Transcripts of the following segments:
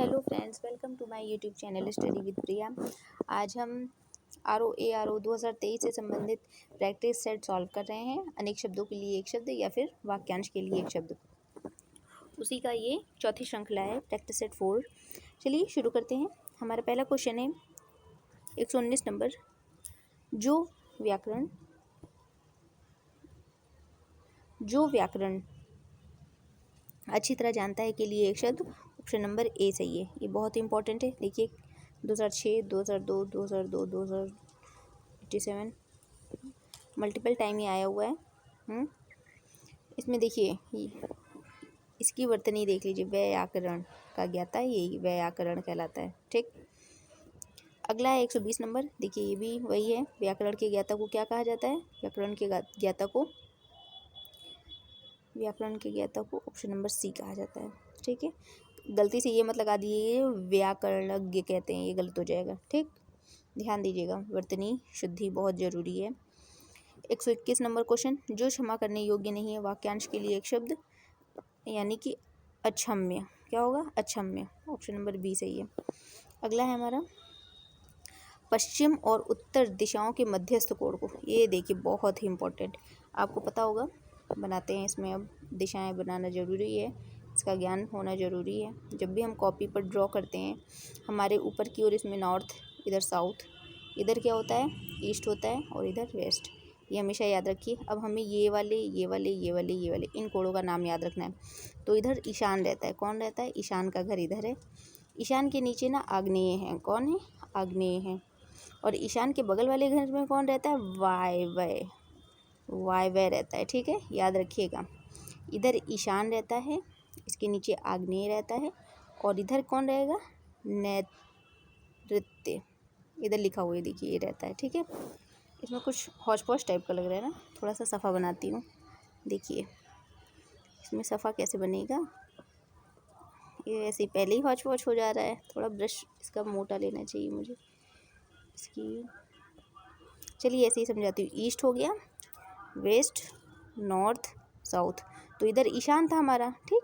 Hello friends, welcome to my YouTube channel study with Priya. आज हम RO 2023 से संबंधित प्रैक्टिस सेट सॉल्व कर रहे हैं। अनेक शब्दों के लिए एक शब्द या फिर वाक्यांश के लिए एक शब्द, उसी का ये चौथी श्रृंखला है, प्रैक्टिस सेट 4। चलिए शुरू करते हैं। हमारा पहला क्वेश्चन है 119 नंबर। जो व्याकरण अच्छी तरह जानता है के लिए एक शब्द। ऑप्शन नंबर ए सही है। ये बहुत इंपॉर्टेंट है। देखिए 2006, 2002, 2002, 2087 मल्टीपल टाइम ये आया हुआ है। इसमें देखिए इसकी वर्तनी देख लीजिए, व्याकरण का ज्ञाता यही व्याकरण कहलाता है। ठीक, अगला है 120 नंबर। देखिए ये भी वही है। व्याकरण के ज्ञाता को क्या कहा जाता है? व्याकरण के ज्ञाता को ऑप्शन नंबर सी कहा जाता है। ठीक है, गलती से ये मत लगा दिए व्याकरणज्ञ कहते हैं, ये गलत हो जाएगा। ठीक, ध्यान दीजिएगा, वर्तनी शुद्धि बहुत ज़रूरी है। 121 नंबर क्वेश्चन। जो क्षमा करने योग्य नहीं है, वाक्यांश के लिए एक शब्द, यानी कि अक्षम्य। क्या होगा? अक्षम्य। ऑप्शन नंबर बी सही है। अगला है हमारा पश्चिम और उत्तर दिशाओं के मध्यस्थ कोण को। ये देखिए बहुत ही इंपॉर्टेंट, आपको पता होगा, बनाते हैं इसमें। अब दिशाएं बनाना ज़रूरी है, इसका ज्ञान होना ज़रूरी है। जब भी हम कॉपी पर ड्रॉ करते हैं, हमारे ऊपर की ओर इसमें नॉर्थ, इधर साउथ, इधर क्या होता है? ईस्ट होता है, और इधर वेस्ट। ये हमेशा याद रखिए। अब हमें ये वाले इन कोणों का नाम याद रखना है। तो इधर ईशान रहता है। कौन रहता है? ईशान का घर इधर है। ईशान के नीचे ना आग्नेय है। कौन है? आग्नेय है। और ईशान के बगल वाले घर में कौन रहता है? वायव्य रहता है। ठीक है, याद रखिएगा। इधर ईशान रहता है, इसके नीचे आग्नेय रहता है, और इधर कौन रहेगा? नैऋत्य। इधर लिखा हुआ है, देखिए ये रहता है। ठीक है, इसमें कुछ हौच पौच टाइप का लग रहा है ना, थोड़ा सा सफ़ा बनाती हूँ। देखिए इसमें सफ़ा कैसे बनेगा? ये ऐसे ही पहले ही हौच पौच हो जा रहा है। थोड़ा ब्रश इसका मोटा लेना चाहिए मुझे इसकी। चलिए ऐसे ही समझाती हूँ। ईस्ट हो गया, वेस्ट, नॉर्थ, साउथ। तो इधर ईशान था हमारा, ठीक,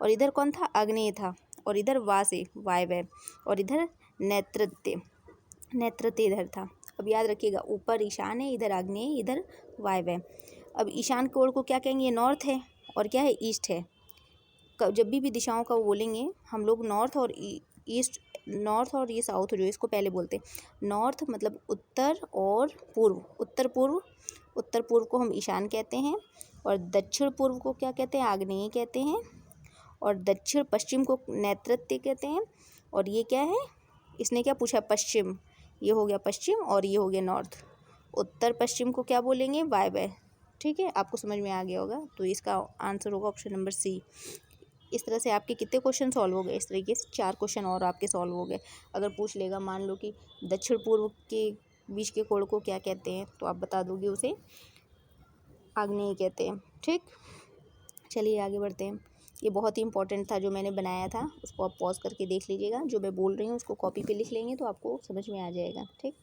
और इधर कौन था? आग्नेय था, और इधर वायव्य, और इधर नैऋत्य इधर था। अब याद रखिएगा, ऊपर ईशान है, इधर आग्नेय, इधर वायव्य। अब ईशान की ओर को क्या कहेंगे? नॉर्थ है, और क्या है? ईस्ट है। जब भी दिशाओं का बोलेंगे हम लोग, नॉर्थ और ईस्ट, नॉर्थ और ये साउथ जो इसको पहले बोलते हैं। नॉर्थ मतलब उत्तर और पूर्व, उत्तर पूर्व को हम ईशान कहते हैं, और दक्षिण पूर्व को क्या कहते हैं? आग्नेय कहते हैं, और दक्षिण पश्चिम को नैऋत्य कहते हैं। और ये क्या है? इसने क्या पूछा? पश्चिम। ये हो गया पश्चिम, और ये हो गया नॉर्थ। उत्तर पश्चिम को क्या बोलेंगे? वायव्य। ठीक है, आपको समझ में आ गया होगा। तो इसका आंसर होगा ऑप्शन नंबर सी। इस तरह से आपके कितने क्वेश्चन सॉल्व हो गए? इस तरीके से 4 क्वेश्चन और आपके सॉल्व हो गए। अगर पूछ लेगा, मान लो कि दक्षिण पूर्व के बीच के कोण को क्या कहते हैं, तो आप बता दोगे उसे आग्नेय कहते हैं। ठीक, चलिए आगे बढ़ते हैं। ये बहुत ही इंपॉर्टेंट था जो मैंने बनाया था, उसको आप पॉज करके देख लीजिएगा। जो मैं बोल रही हूँ उसको कॉपी पे लिख लेंगे तो आपको समझ में आ जाएगा। ठीक,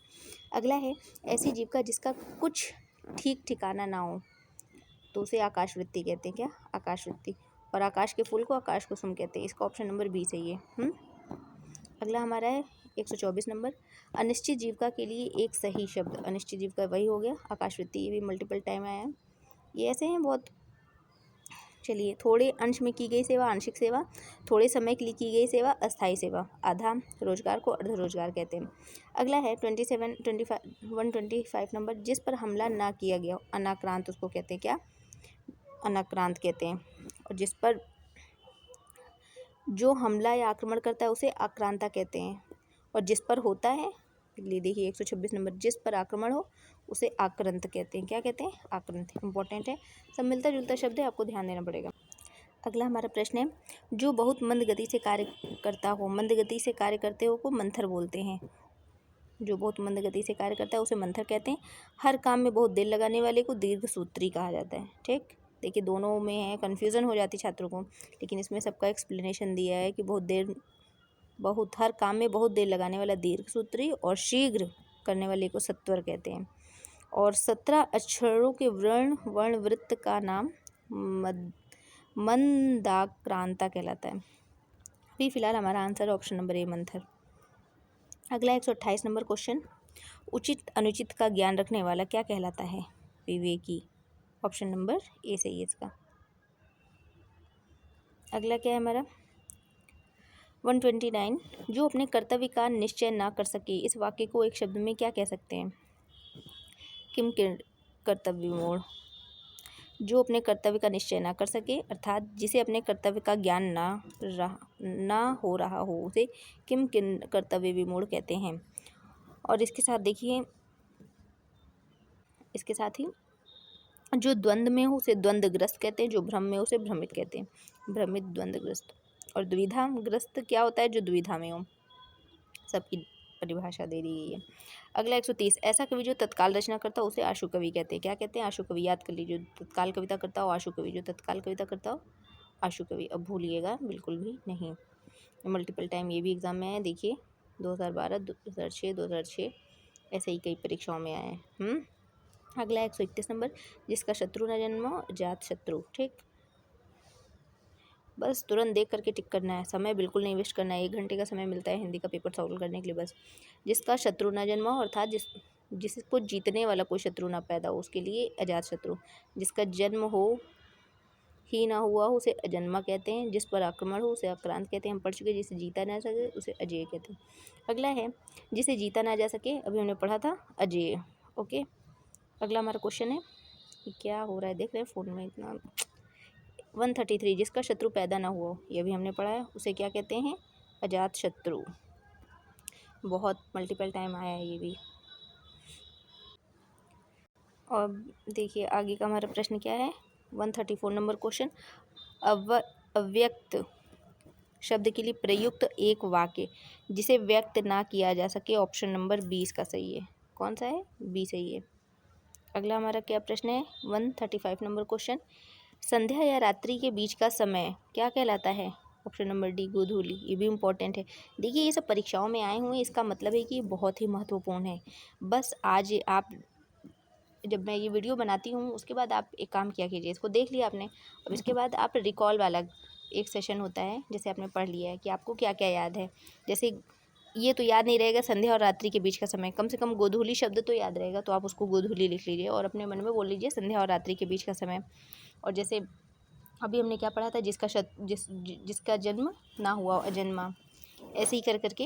अगला है ऐसी जीव का जिसका कुछ ठीक ठिकाना ना हो, तो उसे आकाशवृत्ति कहते हैं। क्या? आकाशवृत्ति। और आकाश के फूल को आकाश कुसुम कहते हैं। इसका ऑप्शन नंबर बी सही है। अगला हमारा है 124 नंबर। अनिश्चित जीविका के लिए एक सही शब्द। अनिश्चित जीविका वही हो गया आकाशवृत्ति। ये भी मल्टीपल टाइम आया है। ये ऐसे हैं बहुत। चलिए, थोड़े अंश में की गई सेवा आंशिक सेवा, थोड़े समय के लिए की गई सेवा अस्थायी सेवा, आधा रोजगार को अर्ध रोजगार कहते हैं। अगला है 125 नंबर। जिस पर हमला ना किया गया अनाक्रांत उसको कहते हैं। क्या? अनाक्रांत कहते हैं। और जिस पर जो हमला या आक्रमण करता है उसे आक्रांता कहते हैं। और जिस पर होता है, देखिए 126 नंबर, जिस पर आक्रमण हो उसे आक्रांत कहते हैं। क्या कहते हैं? आक्रांत। इंपॉर्टेंट है, सब मिलता जुलता शब्द है, आपको ध्यान देना पड़ेगा। अगला हमारा प्रश्न है जो बहुत मंद गति से कार्य करता हो, मंद गति से कार्य करते हो को मंथर बोलते हैं। जो बहुत मंद गति से कार्य करता है उसे मंथर कहते हैं। हर काम में बहुत देर लगाने वाले को दीर्घसूत्री कहा जाता है। ठीक, देखिए दोनों में है, कन्फ्यूज़न हो जाती छात्रों को, लेकिन इसमें सबका एक्सप्लेनेशन दिया है कि हर काम में बहुत देर लगाने वाला दीर्घसूत्री, और शीघ्र करने वाले को सत्वर कहते हैं। और 17 अक्षरों के वर्ण वृत्त का नाम मंदाक्रांता कहलाता है। अभी फिलहाल हमारा आंसर ऑप्शन नंबर ए मंथर। अगला 128 नंबर क्वेश्चन, उचित अनुचित का ज्ञान रखने वाला क्या कहलाता है? विवेकी। ऑप्शन नंबर ए सही है इसका। अगला क्या है हमारा 129, जो अपने कर्तव्य का निश्चय ना कर सके, इस वाक्य को एक शब्द में क्या कह सकते हैं? किम कर्तव्य मोड़। जो अपने कर्तव्य का निश्चय ना कर सके अर्थात जिसे अपने कर्तव्य का ज्ञान ना हो रहा हो उसे किम कर्तव्य विमूढ़ कहते हैं। और इसके साथ देखिए, इसके साथ ही जो द्वंद्व में हो उसे द्वंद्वग्रस्त कहते हैं, जो भ्रम में हो उसे भ्रमित कहते हैं, भ्रमित द्वंद्वग्रस्त। और द्विधाग्रस्त क्या होता है? जो दुविधा में हो। सबकी परिभाषा दे दी गई है। अगला 130, ऐसा कवि जो तत्काल रचना करता हो उसे आशु कवि कहते हैं। क्या कहते हैं? आशु कवि। याद कर लीजिए, जो तत्काल कविता करता हो आशु कवि, जो तत्काल कविता करता हो आशु कवि। अब भूलिएगा बिल्कुल भी नहीं, मल्टीपल टाइम ये भी एग्जाम में आया। देखिए 2012, 2006, 2006 ऐसे ही कई परीक्षाओं में आए हैं। अगला 131 नंबर, जिसका शत्रु न जन्मो जात शत्रु। ठीक, बस तुरंत देख करके टिक करना है, समय बिल्कुल नहीं वेस्ट करना है। 1 घंटे का समय मिलता है हिंदी का पेपर सॉल्व करने के लिए बस। जिसका शत्रु न जन्मा हो अर्थात जिसको जीतने वाला कोई शत्रु ना पैदा हो उसके लिए अजात शत्रु। जिसका जन्म हो ही ना हुआ हो उसे अजन्मा कहते हैं। जिस पर आक्रमण हो उसे आक्रांत कहते हैं। हम पढ़ चुके। जिसे जीता ना सके उसे अजेय कहते हैं। अगला है जिसे जीता ना जा सके, अभी हमने पढ़ा था अजेय। ओके, अगला हमारा क्वेश्चन है, क्या हो रहा है देख रहे हैं फ़ोन में इतना। 133, जिसका शत्रु पैदा ना हुआ, ये भी हमने पढ़ा है, उसे क्या कहते हैं? अजात शत्रु। बहुत मल्टीपल टाइम आया है ये भी। और देखिए आगे का हमारा प्रश्न क्या है, 134 नंबर क्वेश्चन, अव्यक्त शब्द के लिए प्रयुक्त एक वाक्य जिसे व्यक्त ना किया जा सके। ऑप्शन नंबर 20 का सही है। कौन सा है? बी सही है। अगला हमारा क्या प्रश्न है, 135 नंबर क्वेश्चन, संध्या या रात्रि के बीच का समय क्या कहलाता है? ऑप्शन नंबर डी गोधूली। ये भी इम्पोर्टेंट है। देखिए ये सब परीक्षाओं में आए हुए, इसका मतलब है कि बहुत ही महत्वपूर्ण है। बस आज आप, जब मैं ये वीडियो बनाती हूँ उसके बाद आप एक काम किया कीजिए, इसको देख लिया आपने, अब इसके बाद आप रिकॉल वाला एक सेशन होता है, जैसे आपने पढ़ लिया है कि आपको क्या क्या याद है। जैसे ये तो याद नहीं रहेगा संध्या और रात्रि के बीच का समय, कम से कम गोधूली शब्द तो याद रहेगा, तो आप उसको गोधूली लिख लीजिए और अपने मन में बोल लीजिए संध्या और रात्रि के बीच का समय। और जैसे अभी हमने क्या पढ़ा था, जिसका जन्म ना हुआ अजन्मा, ऐसे ही कर करके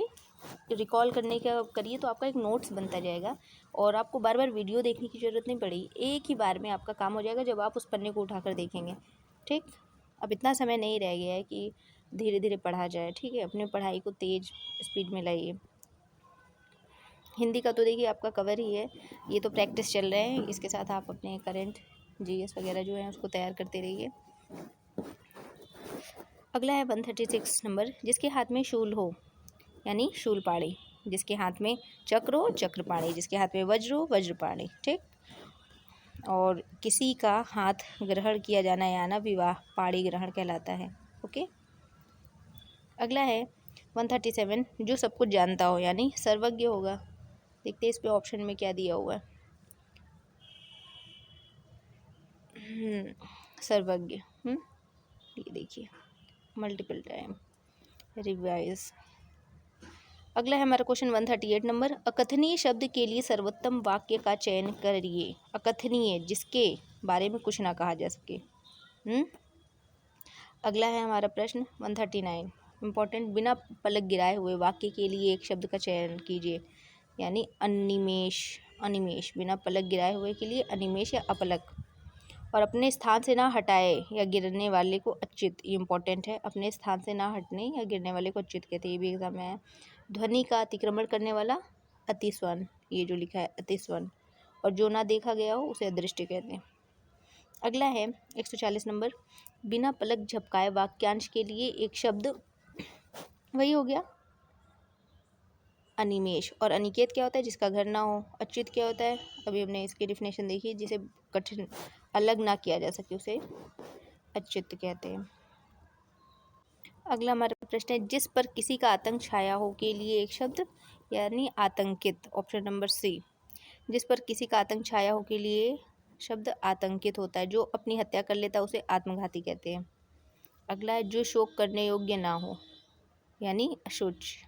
रिकॉल करने का करिए तो आपका एक नोट्स बनता जाएगा और आपको बार बार वीडियो देखने की ज़रूरत नहीं पड़ेगी। एक ही बार में आपका काम हो जाएगा जब आप उस पन्ने को उठाकर देखेंगे। ठीक, अब इतना समय नहीं रह गया है कि धीरे धीरे पढ़ा जाए। ठीक है, अपने पढ़ाई को तेज़ स्पीड में लाइए। हिंदी का तो देखिए आपका कवर ही है, ये तो प्रैक्टिस चल रहे हैं, इसके साथ आप अपने करंट जीएस वगैरह जो है उसको तैयार करते रहिए। अगला है 136 नंबर, जिसके हाथ में शूल हो यानी शूलपाणी, जिसके हाथ में चक्र हो चक्रपाणी, जिसके हाथ में वज्र हो वज्रपाणी। ठीक, और किसी का हाथ ग्रहण किया जाना याना विवाह पाणी ग्रहण कहलाता है। ओके, अगला है 137, जो सब कुछ जानता हो यानी सर्वज्ञ होगा। देखते हैं इस पे ऑप्शन में क्या दिया हुआ है। सर्वज्ञ। ये देखिए मल्टीपल टाइम रिवाइज। अगला है हमारा क्वेश्चन 138 नंबर, अकथनीय शब्द के लिए सर्वोत्तम वाक्य का चयन करिए। अकथनीय, जिसके बारे में कुछ ना कहा जा सके। अगला है हमारा प्रश्न 139 इम्पोर्टेंट, बिना पलक गिराए हुए वाक्य के लिए एक शब्द का चयन कीजिए यानी अनिमेष। अनिमेष, बिना पलक गिराए हुए के लिए अनिमेष या अपलक। और अपने स्थान से ना हटाए या गिरने वाले को अच्युत, ये इंपॉर्टेंट है। अपने स्थान से ना हटने या गिरने वाले को अच्युत कहते हैं, ये भी एग्जाम में है। ध्वनि का अतिक्रमण करने वाला अतिस्वन, ये जो लिखा है अतिस्वन। और जो ना देखा गया हो उसे अदृष्ट कहते हैं। अगला है 140 नंबर, बिना पलक झपकाए वाक्यांश के लिए एक शब्द, वही हो गया अनिमेष। और अनिकेत क्या होता है? जिसका घर ना हो। अच्युत क्या होता है? अभी हमने इसकी डिफिनेशन देखी, जिसे कठिन अलग ना किया जा सके उसे अच्युत कहते हैं। अगला हमारा प्रश्न है, जिस पर किसी का आतंक छाया हो के लिए एक शब्द यानी आतंकित। ऑप्शन नंबर सी, जिस पर किसी का आतंक छाया हो के लिए शब्द आतंकित होता है। जो अपनी हत्या कर लेता है उसे आत्मघाती कहते हैं। अगला है, जो शोक करने योग्य ना हो। यानी अशोच्य।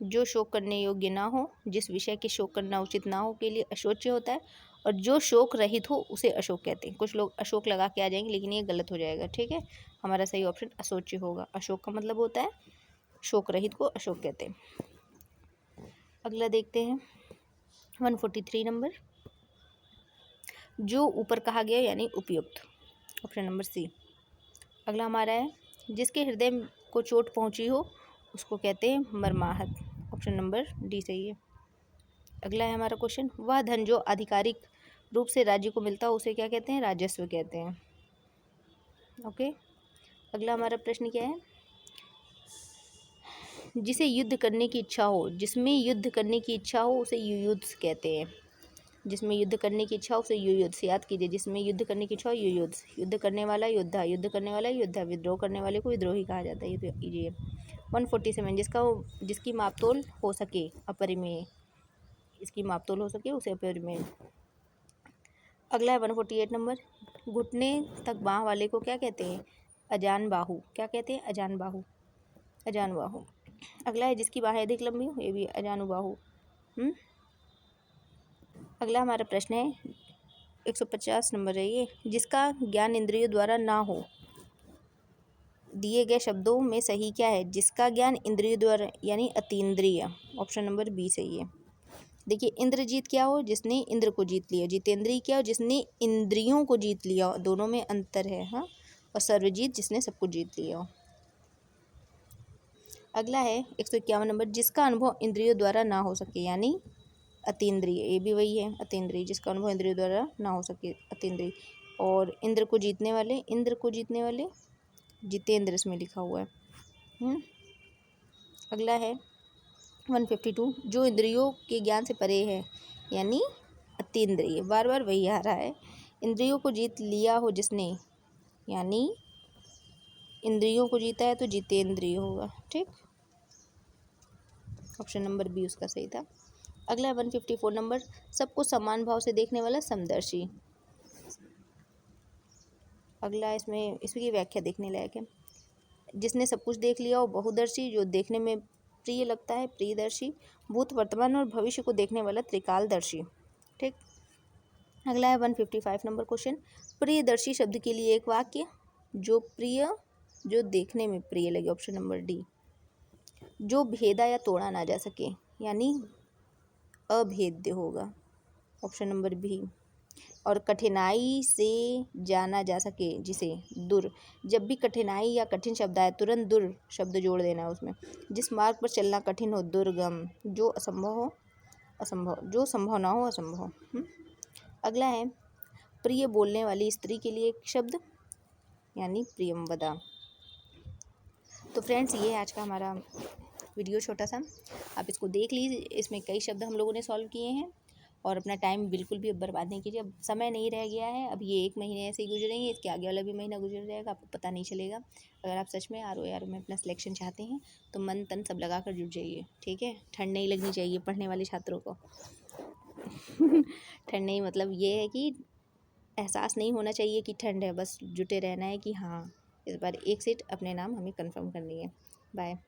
जो शोक करने योग्य ना हो, जिस विषय के शोक करना उचित ना हो के लिए अशोच्य होता है, और जो शोक रहित हो उसे अशोक कहते हैं। कुछ लोग अशोक लगा के आ जाएंगे लेकिन ये गलत हो जाएगा, ठीक है। हमारा सही ऑप्शन अशोच्य होगा। अशोक का मतलब होता है शोक रहित को अशोक कहते हैं। अगला देखते हैं 143 नंबर, जो ऊपर कहा गया यानी उपयुक्त, ऑप्शन नंबर सी। अगला हमारा है जिसके हृदय को चोट पहुंची हो उसको कहते हैं मर्माहत, ऑप्शन नंबर डी सही है। अगला है हमारा क्वेश्चन, वह धन जो आधिकारिक रूप से राज्य को मिलता हो उसे क्या कहते हैं? राजस्व कहते हैं। ओके, अगला हमारा प्रश्न क्या है, जिसे युद्ध करने की इच्छा हो, जिसमें युद्ध करने की इच्छा हो उसे युयुद्ध कहते हैं। जिसमें युद्ध करने की इच्छा हो उसे युयुद्ध, याद कीजिए, जिसमें युद्ध करने की इच्छा हो युयुद्ध। युद्ध करने वाला योद्धा, युद्ध करने वाला योद्धा, विद्रोह करने वाले को विद्रोही कहा जाता है। ये 147, जिसकी मापतोल हो सके अपरिमेय, इसकी मापतोल हो सके उसे अपरिमेय। अगला है 148 नंबर, घुटने तक बाँह वाले को क्या कहते हैं? अजान बाहु। क्या कहते हैं? अजान बाहु, अजान बाहु। अगला है जिसकी बाहें अधिक लंबी हो, ये भी अजानु बाहु। अगला हमारा प्रश्न है 150 नंबर है ये, जिसका ज्ञान इंद्रियों द्वारा ना हो। दिए गए शब्दों में सही क्या है? जिसका ज्ञान इंद्रियों द्वारा यानी अतीन्द्रिय, ऑप्शन नंबर बी सही है। देखिए, इंद्रजीत क्या हो? जिसने इंद्र को जीत लिया। जितेंद्रिय क्या हो? जिसने इंद्रियों को जीत लिया। दोनों में अंतर है, हाँ। और सर्वजीत जिसने सबको जीत लिया हो। अगला है 151 नंबर, जिसका अनुभव इंद्रियों द्वारा ना हो सके यानी अतीन्द्रिय, ये भी वही है अतीन्द्रिय, जिसका अनुभव इंद्रियों द्वारा ना हो सके, अतीन्द्रिय। और इंद्र को जीतने वाले जितेंद्र इसमें लिखा हुआ है। अगला है 152, जो इंद्रियों के ज्ञान से परे है यानी अतीन्द्रिय, बार बार वही आ रहा है। इंद्रियों को जीत लिया हो जिसने, यानी इंद्रियों को जीता है तो जितेंद्रिय होगा, ठीक। ऑप्शन नंबर बी उसका सही था। अगला है 154 नंबर, सबको समान भाव से देखने वाला समदर्शी। अगला इसमें इसकी व्याख्या देखने लायक है, जिसने सब कुछ देख लिया हो बहुदर्शी, जो देखने में प्रिय लगता है प्रियदर्शी, भूत वर्तमान और भविष्य को देखने वाला त्रिकालदर्शी, ठीक। अगला है 155 नंबर क्वेश्चन, प्रियदर्शी शब्द के लिए एक वाक्य, जो देखने में प्रिय लगे, ऑप्शन नंबर डी। जो भेदा या तोड़ा ना जा सके यानी अभेद्य होगा, ऑप्शन नंबर बी। और कठिनाई से जाना जा सके जिसे, दुर। जब भी कठिनाई या कठिन शब्द आए तुरंत दुर शब्द जोड़ देना उसमें। जिस मार्ग पर चलना कठिन हो, दुर्गम। जो असंभव हो, असंभव। जो संभव ना हो, असंभव। अगला है प्रिय बोलने वाली स्त्री के लिए एक शब्द यानी प्रियंवदा। तो फ्रेंड्स, ये आज का हमारा वीडियो छोटा सा, आप इसको देख लीजिए। इसमें कई शब्द हम लोगों ने सॉल्व किए हैं, और अपना टाइम बिल्कुल भी अब बर्बाद नहीं कीजिए। अब समय नहीं रह गया है, अब ये 1 महीने ऐसे ही गुजरेंगे, इसके आगे वाला भी महीना गुजर जाएगा, आपको पता नहीं चलेगा। अगर आप सच में ROAR में अपना सिलेक्शन चाहते हैं तो मन तन सब लगा कर जुट जाइए, ठीक है। ठंड नहीं लगनी चाहिए पढ़ने वाले छात्रों को। ठंड नहीं, मतलब ये है कि एहसास नहीं होना चाहिए कि ठंड है, बस जुटे रहना है कि हाँ इस बार एक सीट अपने नाम हमें कंफर्म करनी है। बाय।